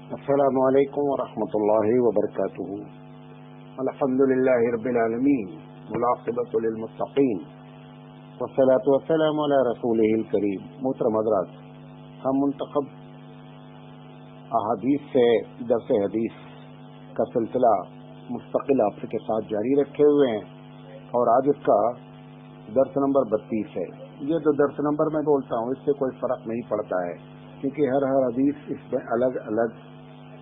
السلام علیکم ورحمۃ اللہ وبرکاتہ۔ الحمدللہ رب العالمین والعاقبۃ للمتقین والصلاۃ والسلام علی رسولہ الکریم۔ محترم حضرات، ہم منتخب احادیث سے درس حدیث کا سلسلہ مستقل آپ کے ساتھ جاری رکھے ہوئے ہیں اور آج اس کا درس نمبر 32 ہے۔ یہ جو درس نمبر میں بولتا ہوں اس سے کوئی فرق نہیں پڑتا ہے، کیونکہ ہر حدیث اس میں الگ الگ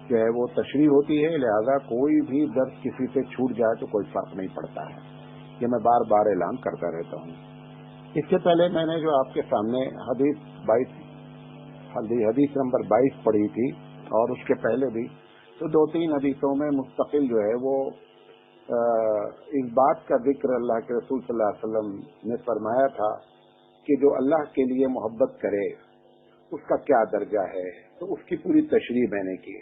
جو ہے وہ تشریح ہوتی ہے، لہذا کوئی بھی درس کسی سے چھوٹ جائے تو کوئی فرق نہیں پڑتا ہے۔ یہ میں بار بار اعلان کرتا رہتا ہوں۔ اس سے پہلے میں نے جو آپ کے سامنے حدیث نمبر 22 پڑھی تھی اور اس کے پہلے بھی تو 2-3 حدیثوں میں مستقل جو ہے وہ اس بات کا ذکر اللہ کے رسول صلی اللہ علیہ وسلم نے فرمایا تھا کہ جو اللہ کے لیے محبت کرے اس کا کیا درجہ ہے، تو اس کی پوری تشریح میں نے کی۔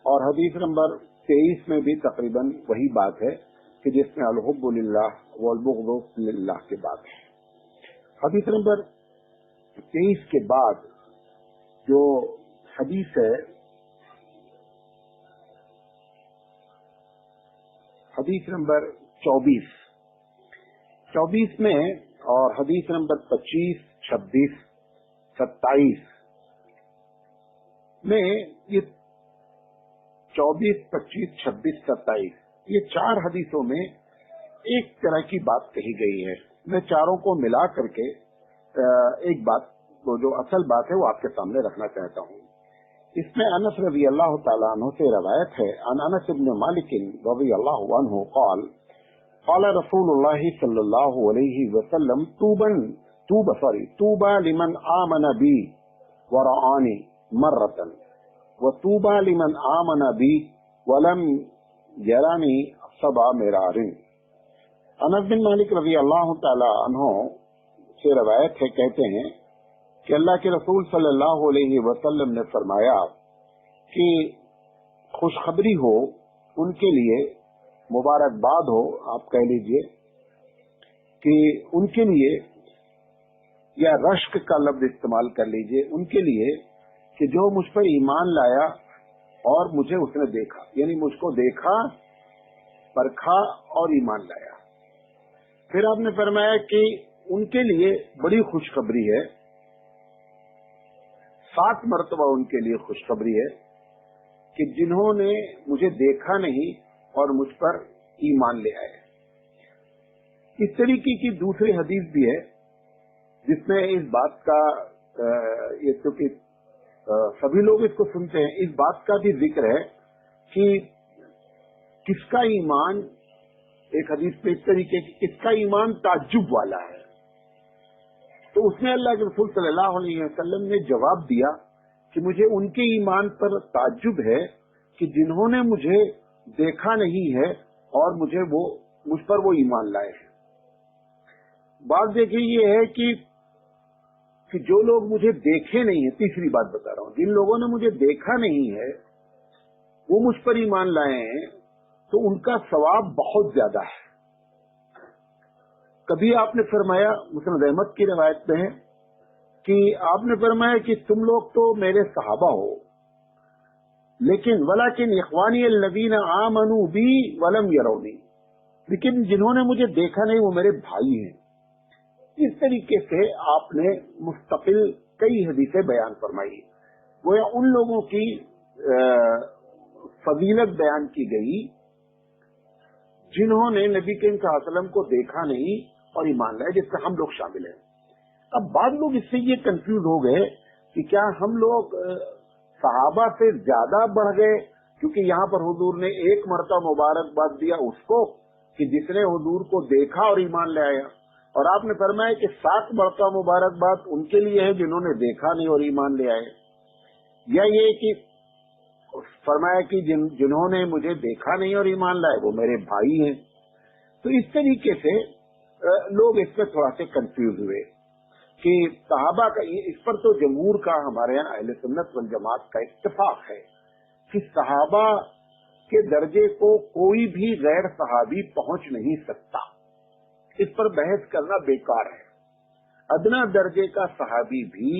اور حدیث نمبر 23 میں بھی تقریباً وہی بات ہے کہ جس میں الحب للہ والبغض للہ کی بات ہے۔ حدیث نمبر 23 کے بعد جو حدیث ہے، حدیث نمبر 24 میں اور حدیث نمبر 25، 26، 27 میں یہ 24، 25، 26، 27 یہ 4 حدیثوں میں ایک طرح کی بات کہی گئی ہے۔ میں چاروں کو ملا کر کے ایک بات جو اصل بات ہے وہ آپ کے سامنے رکھنا چاہتا ہوں۔ اس میں انس رضی اللہ تعالیٰ عنہ سے روایت ہے، عن انس بن مالک رضی اللہ عنہ قال قال رسول اللہ صلی اللہ علیہ وسلم طوبى لمن آمن بی ورعانی مرة وطوبى لمن آمن بی ولم یرانی 7 مرار۔ انس بن مالک رضی اللہ تعالی عنہ سے روایت ہے، کہتے ہیں کہ اللہ کے رسول صلی اللہ علیہ وسلم نے فرمایا کہ خوشخبری ہو ان کے لیے، مبارکباد ہو آپ کہہ لیجئے، کہ ان کے لیے، یا رشک کا لفظ استعمال کر لیجئے، ان کے لیے کہ جو مجھ پر ایمان لایا اور مجھے اس نے دیکھا، یعنی مجھ کو دیکھا، پرکھا اور ایمان لایا۔ پھر آپ نے فرمایا کہ ان کے لیے بڑی خوشخبری ہے، 7 مرتبہ ان کے لیے خوشخبری ہے کہ جنہوں نے مجھے دیکھا نہیں اور مجھ پر ایمان لے آئے۔ اس طریقے کی دوسری حدیث بھی ہے جس میں اس بات کا، یہ چونکہ سبھی لوگ اس کو سنتے ہیں، اس بات کا بھی ذکر ہے کہ کس کا ایمان، ایک حدیث پہ اس طریقے کی، کس کا ایمان تعجب والا ہے۔ تو اس میں اللہ کے رسول صلی اللہ علیہ وسلم نے جواب دیا کہ مجھے ان کے ایمان پر تعجب ہے کہ جنہوں نے مجھے دیکھا نہیں ہے اور مجھ پر وہ ایمان لائے ہیں۔ بات دیکھیے یہ ہے کہ جو لوگ مجھے دیکھے نہیں ہیں، تیسری بات بتا رہا ہوں، جن لوگوں نے مجھے دیکھا نہیں ہے وہ مجھ پر ایمان لائے ہیں تو ان کا ثواب بہت زیادہ ہے۔ کبھی آپ نے فرمایا، مسند احمد کی روایت میں ہے کہ آپ نے فرمایا کہ تم لوگ تو میرے صحابہ ہو، لیکن ولیکن اخوانی الذین آمنوا بی ولم یرونی، لیکن جنہوں نے مجھے دیکھا نہیں وہ میرے بھائی ہیں۔ اس طریقے سے آپ نے مستقل کئی حدیثیں بیان فرمائی، گویا ان لوگوں کی فضیلت بیان کی گئی جنہوں نے نبی کریم صلی اللہ علیہ وسلم کو دیکھا نہیں اور ایمان لائے، جس سے ہم لوگ شامل ہیں۔ اب بعض لوگ اس سے یہ کنفیوز ہو گئے کہ کیا ہم لوگ صحابہ سے زیادہ بڑھ گئے، کیونکہ یہاں پر حضور نے ایک مرتبہ مبارکباد دیا اس کو کہ جس نے حضور کو دیکھا اور ایمان لے آیا، اور آپ نے فرمایا کہ 7 مرتبہ مبارکباد ان کے لیے ہے جنہوں نے دیکھا نہیں اور ایمان لے آئے، یا یہ کہ فرمایا کہ جنہوں نے مجھے دیکھا نہیں اور ایمان لائے وہ میرے بھائی ہیں۔ تو اس طریقے سے لوگ اس میں تھوڑا سے کنفیوز ہوئے کہ صحابہ کا، اس پر تو جمہور کا، ہمارے یہاں اہل سنت والجماعت کا اتفاق ہے کہ صحابہ کے درجے کو کوئی بھی غیر صحابی پہنچ نہیں سکتا، اس پر بحث کرنا بیکار ہے۔ ادنا درجے کا صحابی بھی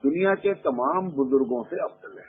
دنیا کے تمام بزرگوں سے افضل ہے،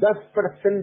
10%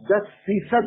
10%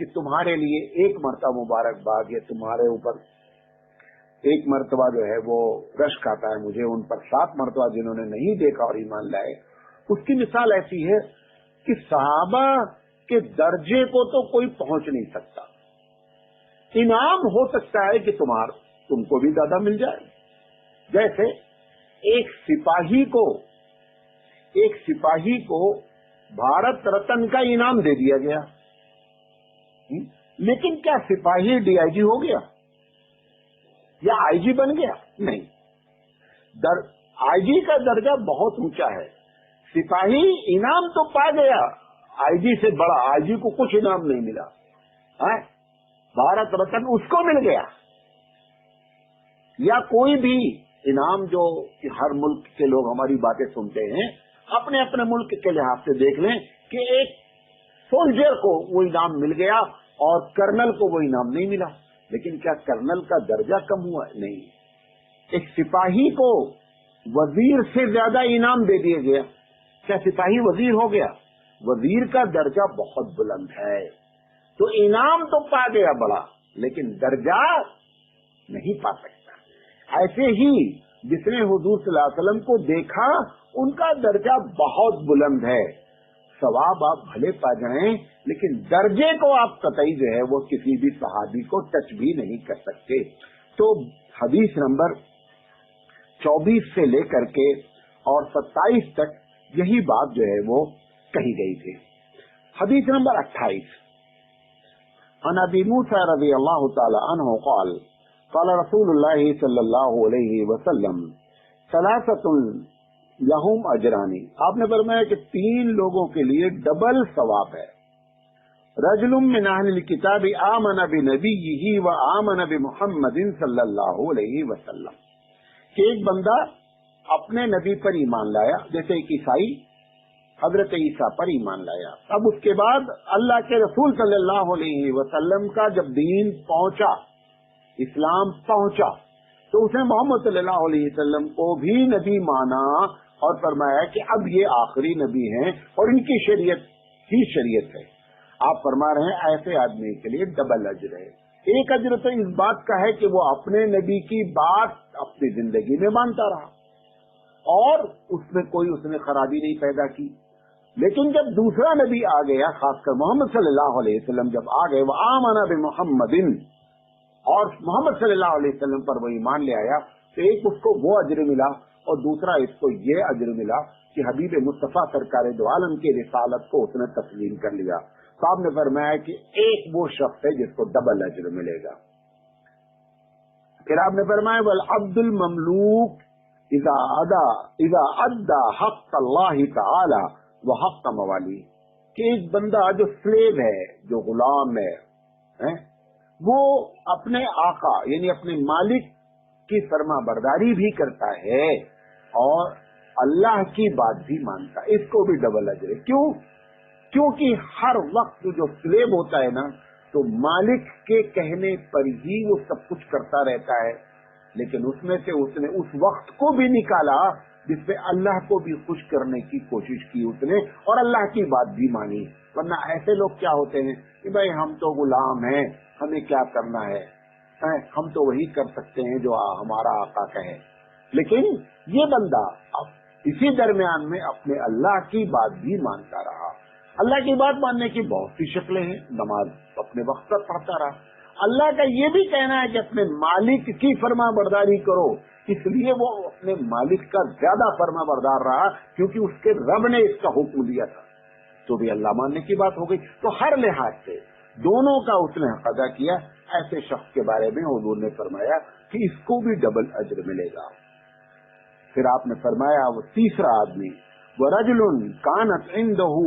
کہ تمہارے لیے ایک مرتبہ مبارکباد، یا تمہارے اوپر ایک مرتبہ جو ہے وہ رشک آتا ہے مجھے، ان پر 7 مرتبہ جنہوں نے نہیں دیکھا اور ایمان لائے. اس کی مثال ایسی ہے کہ صحابہ کے درجے کو تو کوئی پہنچ نہیں سکتا. انعام ہو سکتا ہے کہ تم کو بھی زیادہ مل جائے. جیسے ایک سپاہی کو بھارت رتن کا انعام دے دیا گیا، لیکن کیا سپاہی ڈی آئی جی ہو گیا یا آئی جی بن گیا؟ نہیں. آئی جی کا درجہ بہت اونچا ہے. سپاہی انعام تو پا گیا، آئی جی سے بڑا. آئی جی کو کچھ انعام نہیں ملا، بھارت رتن اس کو مل گیا. یا کوئی بھی انعام جو ہر ملک کے لوگ ہماری باتیں سنتے ہیں، اپنے اپنے ملک کے لحاظ سے دیکھ لیں کہ ایک سولجر کو وہ انعام مل گیا اور کرنل کو وہ انعام نہیں ملا. لیکن کیا کرنل کا درجہ کم ہوا؟ نہیں. ایک سپاہی کو وزیر سے زیادہ انعام دے دیا گیا، کیا سپاہی وزیر ہو گیا؟ وزیر کا درجہ بہت بلند ہے. تو انعام تو پا گیا بڑا، لیکن درجہ نہیں پا سکتا. ایسے ہی جس نے حضور صلی اللہ علیہ وسلم کو دیکھا ان کا درجہ بہت بلند ہے. ثواب آپ بھلے پا جائیں، لیکن درجے کو آپ قطعی جو ہے وہ کسی بھی صحابی کو ٹچ بھی نہیں کر سکتے. تو حدیث نمبر 24 سے لے کر کے اور 27 تک یہی بات جو ہے وہ کہی گئی تھی. حدیث نمبر 28 عن ابی موسیٰ رضی اللہ تعالی عنہ قال قال رسول اللہ صلی اللہ علیہ وسلم ثلاثۃ لہم اجرانی. آپ نے فرمایا کہ 3 لوگوں کے لیے ڈبل ثواب ہے. رجل من اہل الکتاب آمن بنبیہ وآمن بمحمد صلی اللہ علیہ وسلم، کہ ایک بندہ اپنے نبی پر ایمان لایا، جیسے ایک عیسائی حضرت عیسیٰ پر ایمان لایا. اب اس کے بعد اللہ کے رسول صلی اللہ علیہ وسلم کا جب دین پہنچا، اسلام پہنچا، تو اس نے محمد صلی اللہ علیہ وسلم کو بھی نبی مانا اور فرمایا کہ اب یہ آخری نبی ہیں اور ان کی شریعت ہی شریعت ہے. آپ فرما رہے ہیں ایسے آدمی کے لیے ڈبل اجر ہے. ایک اجر تو اس بات کا ہے کہ وہ اپنے نبی کی بات اپنی زندگی میں مانتا رہا اور اس میں کوئی اس نے خرابی نہیں پیدا کی. لیکن جب دوسرا نبی آ گیا، خاص کر محمد صلی اللہ علیہ وسلم جب آ گئے، وہ آمن بمحمد، اور محمد صلی اللہ علیہ وسلم پر وہ ایمان لے آیا، تو ایک اس کو وہ اجر ملا اور دوسرا اس کو یہ اجر ملا کہ حبیب مصطفیٰ سرکار دو عالم کی رسالت کو اس نے تسلیم کر لیا. تو آپ نے فرمایا کہ ایک وہ شخص ہے جس کو ڈبل اجر ملے گا. پھر آپ نے فرمایا والعبد المملوک اذا ادى حق اللہ تعالی وحق موالی، کہ ایک بندہ جو سلیو ہے، جو غلام ہے، وہ اپنے آقا یعنی اپنے مالک کی فرما برداری بھی کرتا ہے اور اللہ کی بات بھی مانتا ہے، اس کو بھی ڈبل اجر ہے. کیونکہ ہر وقت جو سلیب ہوتا ہے نا، تو مالک کے کہنے پر ہی وہ سب کچھ کرتا رہتا ہے، لیکن اس میں سے اس نے اس وقت کو بھی نکالا جس پہ اللہ کو بھی خوش کرنے کی کوشش کی اس نے اور اللہ کی بات بھی مانی. ورنہ ایسے لوگ کیا ہوتے ہیں کہ بھائی ہم تو غلام ہیں، ہمیں کیا کرنا ہے، ہم تو وہی کر سکتے ہیں جو ہمارا آقا کہے. لیکن یہ بندہ اسی درمیان میں اپنے اللہ کی بات بھی مانتا رہا. اللہ کی بات ماننے کی بہت سی شکلیں ہیں. نماز اپنے وقت پر پڑھتا رہا. اللہ کا یہ بھی کہنا ہے کہ اپنے مالک کی فرما برداری کرو، اس لیے وہ اپنے مالک کا زیادہ فرما بردار رہا کیونکہ اس کے رب نے اس کا حکم دیا تھا. تو بھی اللہ ماننے کی بات ہو گئی. تو ہر لحاظ سے دونوں کا اس نے حق ادا کیا. ایسے شخص کے بارے میں حضور نے فرمایا کہ اس کو بھی ڈبل اجر ملے گا. پھر آپ نے فرمایا وہ تیسرا آدمی وَرَجُلٌ كَانَتْ عِنْدَهُ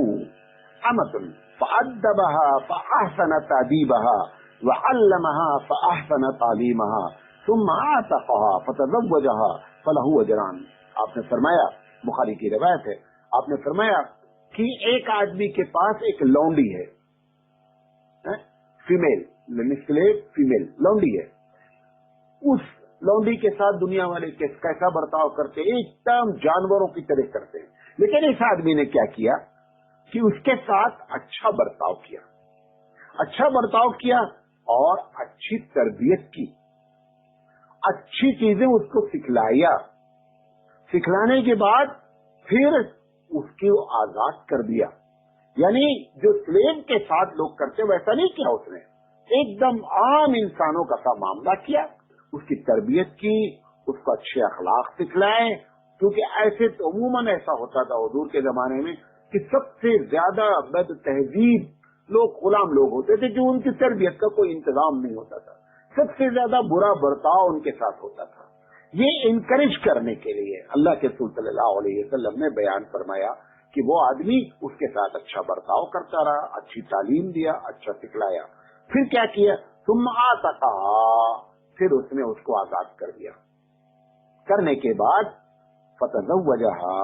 أَمَةٌ فَأَدَّبَهَا فَأَحْسَنَ تَأْدِيبَهَا وَعَلَّمَهَا فَأَحْسَنَ تَعْلِيمَهَا ثُمَّ عَاتَقَهَا فَتَزَوَّجَهَا فَلَهُ أَجْرَانِ. آپ نے فرمایا، بخاری کی روایت ہے، آپ نے فرمایا کہ ایک آدمی کے پاس ایک لونڈی ہے، فیمیل فیمیل لونڈی ہے. اس لونڈی کے ساتھ دنیا والے کیسا برتاؤ کرتے، ایک دم جانوروں کی طرح کرتے ہیں. لیکن اس آدمی نے کیا کیا کہ اس کے ساتھ اچھا برتاؤ کیا. اچھا برتاؤ کیا اور اچھی تربیت کی، اچھی چیزیں اس کو سکھلایا، سکھلانے کے بعد پھر اس کو آزاد کر دیا. یعنی جو سلیو کے ساتھ لوگ کرتے ویسا نہیں کیا اس نے، ایک دم عام انسانوں کا سا معاملہ کیا، اس کی تربیت کی، اس کو اچھے اخلاق سکھلائے. کیونکہ ایسے تو عموماً ایسا ہوتا تھا حضور کے زمانے میں کہ سب سے زیادہ بد تہذیب لوگ غلام لوگ ہوتے تھے جو ان کی تربیت کا کوئی انتظام نہیں ہوتا تھا، سب سے زیادہ برا برتاؤ ان کے ساتھ ہوتا تھا. یہ انکریج کرنے کے لیے اللہ کے رسول صلی اللہ علیہ وسلم نے بیان فرمایا کہ وہ آدمی اس کے ساتھ اچھا برتاؤ کرتا رہا، اچھی تعلیم دیا، اچھا سکھلایا. پھر کیا کیا؟ ثم آتقاہا، پھر اس نے اس کو آزاد کر دیا. کرنے کے بعد فتزوجہا،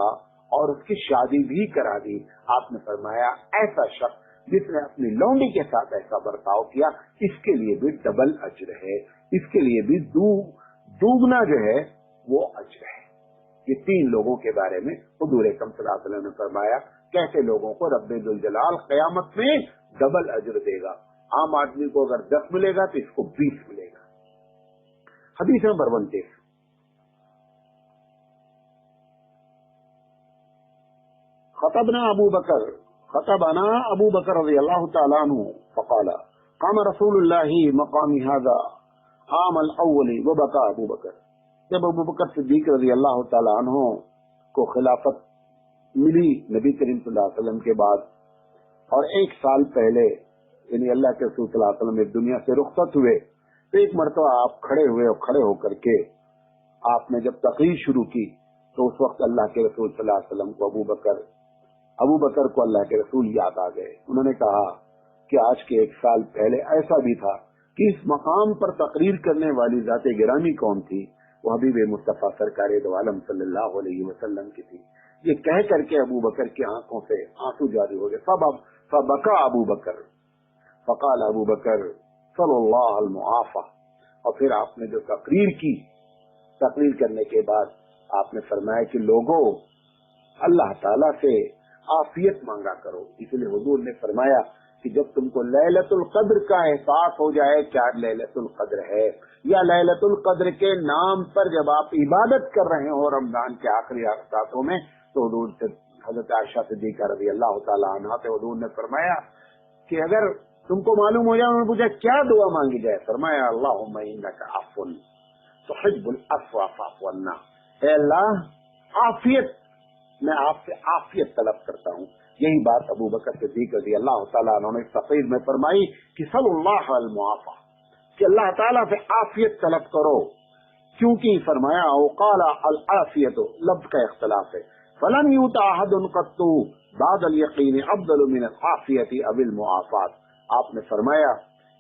اور اس کی شادی بھی کرا دی. آپ نے فرمایا ایسا شخص جس نے اپنی لونڈی کے ساتھ ایسا برتاؤ کیا اس کے لیے بھی ڈبل اجر ہے، اس کے لیے بھی دوگنا جو ہے وہ اجر ہے. یہ 3 لوگوں کے بارے میں حضور اکرم صلی اللہ علیہ وسلم نے فرمایا کیسے لوگوں کو رب ذوالجلال قیامت میں ڈبل اجر دے گا. عام آدمی کو اگر 10 ملے گا تو اس کو 20 ملے گا. حدیث نمبر 29. خطبنا ابو بکر رضی اللہ تعالی عنہ فقال قام رسول اللہ مقام هذا عام الاول وبكى ابو بکر. جب ابو بکر صدیق رضی اللہ تعالی عنہ کو خلافت ملی نبی کریم صلی اللہ علیہ وسلم کے بعد اور 1 سال پہلے یعنی اللہ کے رسول صلی اللہ علیہ وسلم دنیا سے رخصت ہوئے تو ایک مرتبہ آپ کھڑے ہوئے اور کھڑے ہو کر کے آپ نے جب تقریر شروع کی تو اس وقت اللہ کے رسول صلی اللہ علیہ وسلم کو ابو بکر کو اللہ کے رسول یاد آ گئے. انہوں نے کہا کہ آج کے 1 سال پہلے ایسا بھی تھا کہ اس مقام پر تقریر کرنے والی ذات گرامی کون تھی؟ وہ حبیب مصطفیٰ سرکار دو عالم صلی اللہ علیہ وسلم کی تھی. یہ کہہ کر کے ابو بکر کی آنکھوں سے آنسو جاری ہو گئے. فبکا ابو بکر فقال ابو بکر صلی اللہ المعافی. اور پھر آپ نے جو تقریر کرنے کے بعد آپ نے فرمایا کہ لوگوں اللہ تعالیٰ سے عافیت مانگا کرو. اس لیے حضور نے فرمایا کہ جب تم کو لیلۃ القدر کا احساس ہو جائے کیا لیلۃ القدر ہے یا لیلۃ القدر کے نام پر جب آپ عبادت کر رہے ہو رمضان کے آخری راتوں میں تو حضور سے حضرت عائشہ صدیقہ رضی اللہ تعالی عنہا سے حضور نے فرمایا کہ اگر تم کو معلوم ہو جائے. انہوں نے پوچھا کیا دعا مانگی جائے؟ فرمایا اللہم انک عفو تحب العفو فاعف عنا. اے اللہ عافیت، میں آپ سے عافیت طلب کرتا ہوں. یہی بات ابو بکر صدیق رضی اللہ تعالیٰ عنہ نے تقریر میں فرمائی کہ صلی اللہ المعافی، کہ اللہ تعالیٰ سے عافیت طلب کرو. کیونکہ فرمایا وقال العافیت لفظ کا اختلاف ہے. فلم یؤت احد قط بعد الیقین افضل من العافیت او المعافات. آپ نے فرمایا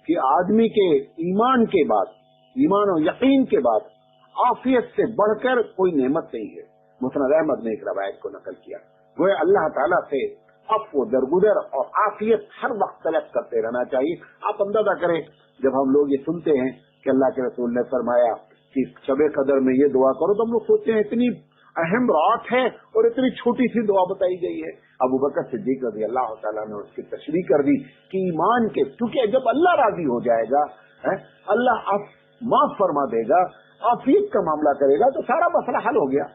کہ آدمی کے ایمان کے بعد، ایمان و یقین کے بعد عافیت سے بڑھ کر کوئی نعمت نہیں ہے. مسند احمد نے ایک روایت کو نقل کیا. وہ اللہ تعالیٰ سے عفو درگزر اور عافیت ہر وقت طلب کرتے رہنا چاہیے. آپ اندازہ کریں جب ہم لوگ یہ سنتے ہیں کہ اللہ کے رسول نے فرمایا کہ شب قدر میں یہ دعا کرو تو ہم لوگ سوچتے ہیں اتنی اہم رات ہے اور اتنی چھوٹی سی دعا بتائی گئی ہے. ابو بکر صدیق رضی اللہ تعالیٰ نے اس کی تشریح کر دی کہ ایمان کے، کیونکہ جب اللہ راضی ہو جائے گا اللہ آپ معاف فرما دے گا، عافیت کا معاملہ کرے گا تو سارا مسئلہ حل ہو گیا.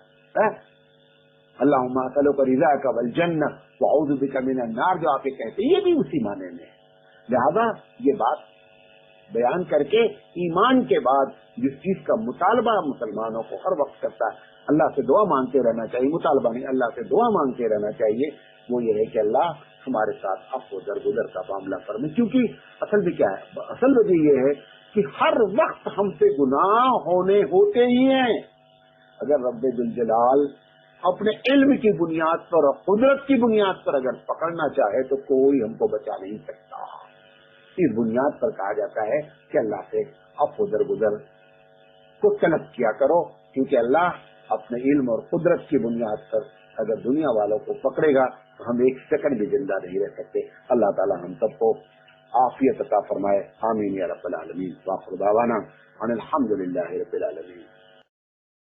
اللہم اسألک رضاک والجنہ واعوذ بک من النار جو آپ کہتے ہیں یہ بھی اسی معنی میں ہے. لہذا یہ بات بیان کر کے ایمان کے بعد جس چیز کا مطالبہ مسلمانوں کو ہر وقت کرتا ہے اللہ سے دعا مانگتے رہنا چاہیے. مطالبہ نہیں، اللہ سے دعا مانگتے رہنا چاہیے. وہ یہ ہے کہ اللہ ہمارے ساتھ عفو درگزر کا معاملہ فرمائے. کیونکہ اصل بھی کیا ہے، اصل وجہ یہ ہے کہ ہر وقت ہم سے گناہ ہوتے ہی ہیں. اگر رب ذوالجلال اپنے علم کی بنیاد پر اور قدرت کی بنیاد پر اگر پکڑنا چاہے تو کوئی ہم کو بچا نہیں سکتا. اس بنیاد پر کہا جاتا ہے کہ اللہ سے عفو درگزر کو طلب کیا کرو، کیونکہ اللہ اپنے علم اور قدرت کی بنیاد پر اگر دنیا والوں کو پکڑے گا تو ہم 1 سیکنڈ بھی زندہ نہیں رہ سکتے. اللہ تعالی ہم سب کو عافیت عطا فرمائے. آمین یا رب العالمین. وآخر دعوانا ان الحمد للہ رب العالمین.